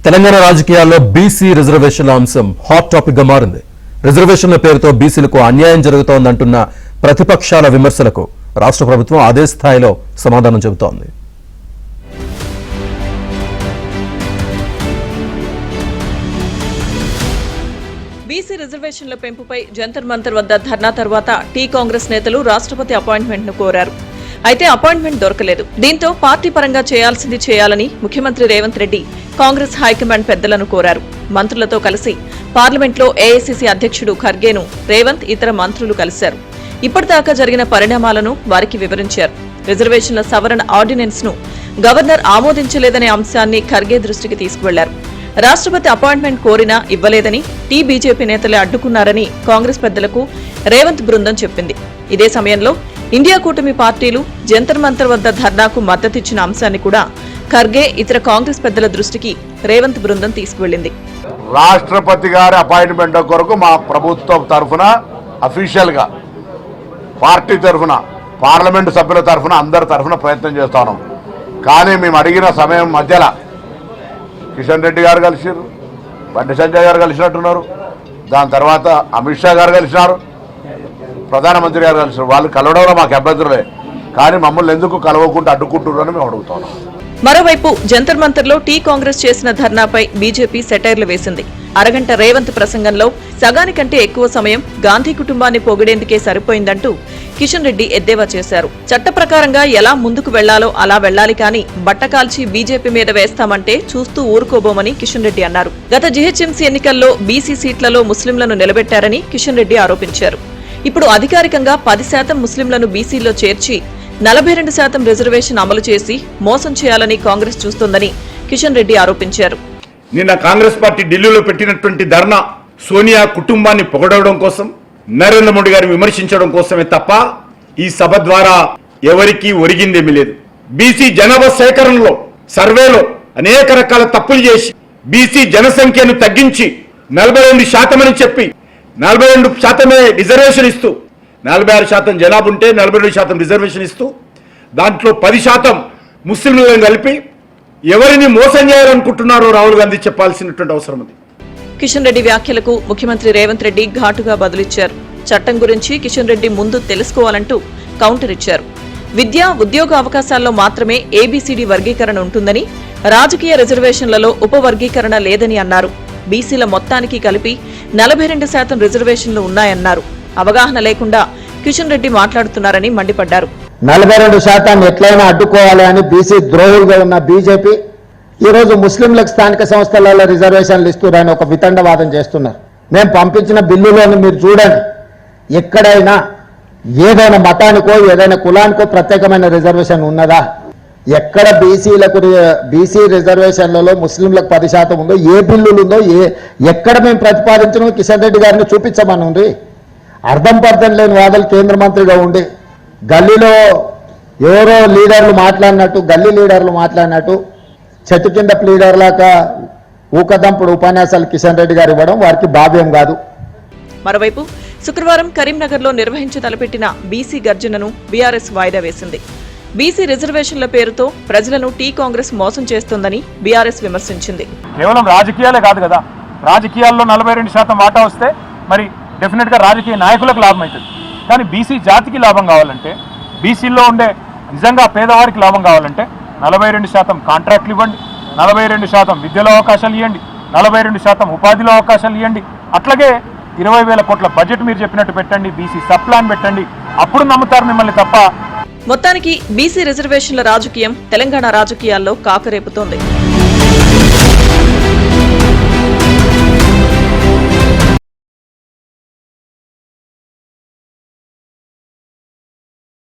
తెలంగాణ రాజకీయాల్లో బీసీ రిజర్వేషన్ల అంశం హాట్ టాపిక్ గా మారింది. రిజర్వేషన్ల పేరుతో బీసీలకు అన్యాయం జరుగుతోందంటున్న ప్రతిపక్షాల విమర్శలకు రాష్ట్ర ప్రభుత్వం అదే స్థాయిలో సమాధానం చెబుతోంది. బీసీ రిజర్వేషన్ల పెంపుపై జంతర్ మంతర్ వద్ద ధర్నా తర్వాత టీ కాంగ్రెస్ నేతలు రాష్ట్రపతి అపాయింట్మెంట్ ను కోరారు. అయితే అపాయింట్మెంట్ దొరకలేదు. దీంతో పార్టీ పరంగా చేయాల్సింది చేయాలని ముఖ్యమంత్రి రేవంత్ రెడ్డి కాంగ్రెస్ హైకమాండ్ పెద్దలను కోరారు. మంత్రులతో కలిసి పార్లమెంట్లో ఏఐసీసీ అధ్యక్షుడు ఖర్గేను రేవంత్ ఇతర మంత్రులు కలిశారు. ఇప్పటిదాకా జరిగిన పరిణామాలను వారికి వివరించారు. రిజర్వేషన్ల సవరణ ఆర్డినెన్స్ ను గవర్నర్ ఆమోదించలేదనే అంశాన్ని ఖర్గే దృష్టికి తీసుకువెళ్లారు. రాష్ట్రపతి అపాయింట్మెంట్ కోరినా ఇవ్వలేదని టీ బీజేపీ నేతలే అడ్డుకున్నారని కాంగ్రెస్ పెద్దలకు రేవంత్ బృందం చెప్పింది. ఇదే సమయంలో ఇండియా కూటమి పార్టీలు జంతర్ మంతర్ వద్ద ధర్నాకు మద్దతిచ్చిన అంశాన్ని కూడా ఖర్గే ఇతర కాంగ్రెస్ పెద్దల దృష్టికి రేవంత్ బృందం తీసుకువెళ్లింది. రాష్ట్రపతి గారి అపాయింట్మెంట్ కొరకు మా ప్రభుత్వం తరఫున అఫీషియల్ గా పార్టీ తరఫున పార్లమెంటు సభ్యుల తరఫున అందరి తరఫున ప్రయత్నం చేస్తాను. కానీ మేము అడిగిన సమయం మధ్యలో కిషన్ రెడ్డి గారు కలిసిరు, బండి సంజయ్ గారు కలిసినట్టున్నారు, దాని తర్వాత అమిత్ షా గారు కలిసినారు, ప్రధానమంత్రి గారు కలిసినారు. వాళ్ళు కలవడంలో మాకు అభ్యంతరలే, కానీ మమ్మల్ని ఎందుకు కలవకుండా అడ్డుకుంటున్నారని మేము అడుగుతున్నాం. మరోవైపు జంతర్ మంతర్లో టీ కాంగ్రెస్ చేసిన ధర్నాపై బీజేపీ సెటైర్లు వేసింది. అరగంట రేవంత్ ప్రసంగంలో సగానికంటే ఎక్కువ సమయం గాంధీ కుటుంబాన్ని పొగిడేందుకే సరిపోయిందంటూ కిషన్ రెడ్డి ఎద్దేవా చేశారు. చట్ట ప్రకారంగా ఎలా ముందుకు వెళ్లాలో అలా వెళ్లాలి, కానీ బట్టకాల్చి బీజేపీ మీద వేస్తామంటే చూస్తూ ఊరుకోబోమని కిషన్ రెడ్డి అన్నారు. గత జీహెచ్ఎంసీ ఎన్నికల్లో బీసీ సీట్లలో ముస్లింలను నిలబెట్టారని కిషన్ రెడ్డి ఆరోపించారు. ఇప్పుడు అధికారికంగా 10% ముస్లింలను బీసీలో చేర్చి 42% రిజర్వేషన్ అమలు చేసి మోసం చేయాలని కాంగ్రెస్ చూస్తోందని కిషన్ రెడ్డి ఆరోపించారు. నిన్న కాంగ్రెస్ పార్టీ ఢిల్లీలో పెట్టినటువంటి ధర్నా సోనియా కుటుంబాన్ని పొగడవడం కోసం, నరేంద్ర మోడీ గారిని విమర్శించడం కోసమే తప్ప ఈ సభ ద్వారా ఎవరికీ ఒరిగిందేమీ లేదు. బీసీ జనాభా సేకరణలో సర్వేలో అనేక రకాల తప్పులు చేసి బీసీ జనసంఖ్యను తగ్గించి 42% అని చెప్పి 42% రిజర్వేషన్ ఇస్తూ 46% జనాభా ఉంటే 42% రిజర్వేషన్ ఇస్తూ దాంట్లో 10% ముస్లింలను కలిపి ఎవరిని మోసం చేయాలనుకుంటున్నారో రాహుల్ గాంధీ చెప్పాల్సినటువంటి అవసరం ఉంది. కిషన్ రెడ్డి వ్యాఖ్యలకు ముఖ్యమంత్రి రేవంత్ రెడ్డి ఘాటుగా బదులిచ్చారు. చట్టం గురించి కిషన్ రెడ్డి ముందు తెలుసుకోవాలంటూ కౌంటర్ ఇచ్చారు. విద్య, ఉద్యోగ అవకాశాల్లో మాత్రమే ఏబీసీడీ వర్గీకరణ ఉంటుందని, రాజకీయ రిజర్వేషన్లలో ఉపవర్గీకరణ లేదని అన్నారు. బీసీల మొత్తానికి కలిపి 42% రిజర్వేషన్లు ఉన్నాయన్నారు. అవగాహన లేకుండా కిషన్ రెడ్డి మాట్లాడుతున్నారని మండిపడ్డారు. 42% ఎట్లయినా అడ్డుకోవాలి అని బీసీ ద్రోహులుగా ఉన్న బీజేపీ ఈరోజు ముస్లింలకు స్థానిక సంస్థలలో రిజర్వేషన్లు ఇస్తున్నారని ఒక వితండవాదం చేస్తున్నారు. మేము పంపించిన బిల్లులోని మీరు చూడండి, ఎక్కడైనా ఏదైనా మతానికో ఏదైనా కులానికో ప్రత్యేకమైన రిజర్వేషన్ ఉన్నదా? ఎక్కడ బీసీ రిజర్వేషన్లలో ముస్లింలకు 10% ఉందో, ఏ బిల్లులు ఉందో, ఎక్కడ మేము ప్రతిపాదించడం కిషన్ రెడ్డి గారిని చూపించమని ఉంది. అర్థం పర్థం లేని వాదలు కేంద్ర మంత్రిగా ఉండి గల్లీలో ఎవరో లీడర్లు మాట్లాడినట్టు, గల్లీ లీడర్లు మాట్లాడినట్టు చెట్టు కింద లీడర్లాగా ఊకదంపుడు ఉపన్యాసాలు కిషన్ రెడ్డి గారు ఇవ్వడం వారికి భావ్యం కాదు. మరోవైపు శుక్రవారం కరీంనగర్లో నిర్వహించి తలపెట్టిన బీసీ గర్జనను బీఆర్ఎస్ వాయిదా వేసింది. బీసీ రిజర్వేషన్ల పేరుతో ప్రజలను టీ కాంగ్రెస్ మోసం చేస్తోందని బీఆర్ఎస్ విమర్శించింది. కేవలం రాజకీయాలే కాదు కదా, రాజకీయాల్లో 42% వాటా వస్తే మరి డెఫినెట్ గా రాజకీయ నాయకులకు లాభం అవుతుంది. కానీ బీసీ జాతికి లాభం కావాలంటే, బీసీలో ఉండే నిజంగా పేదవారికి లాభం కావాలంటే 42% కాంట్రాక్ట్లు ఇవ్వండి, 42% విద్యలో అవకాశాలు ఇవ్వండి, 42% ఉపాధిలో అవకాశాలు ఇవ్వండి. అట్లాగే 20,000 కోట్ల బడ్జెట్ మీరు చెప్పినట్టు పెట్టండి, బీసీ సబ్ ప్లాన్ పెట్టండి, అప్పుడు నమ్ముతారు మిమ్మల్ని తప్ప. మొత్తానికి బీసీ రిజర్వేషన్ల రాజకీయం తెలంగాణ రాజకీయాల్లో కాకరేపుతోంది.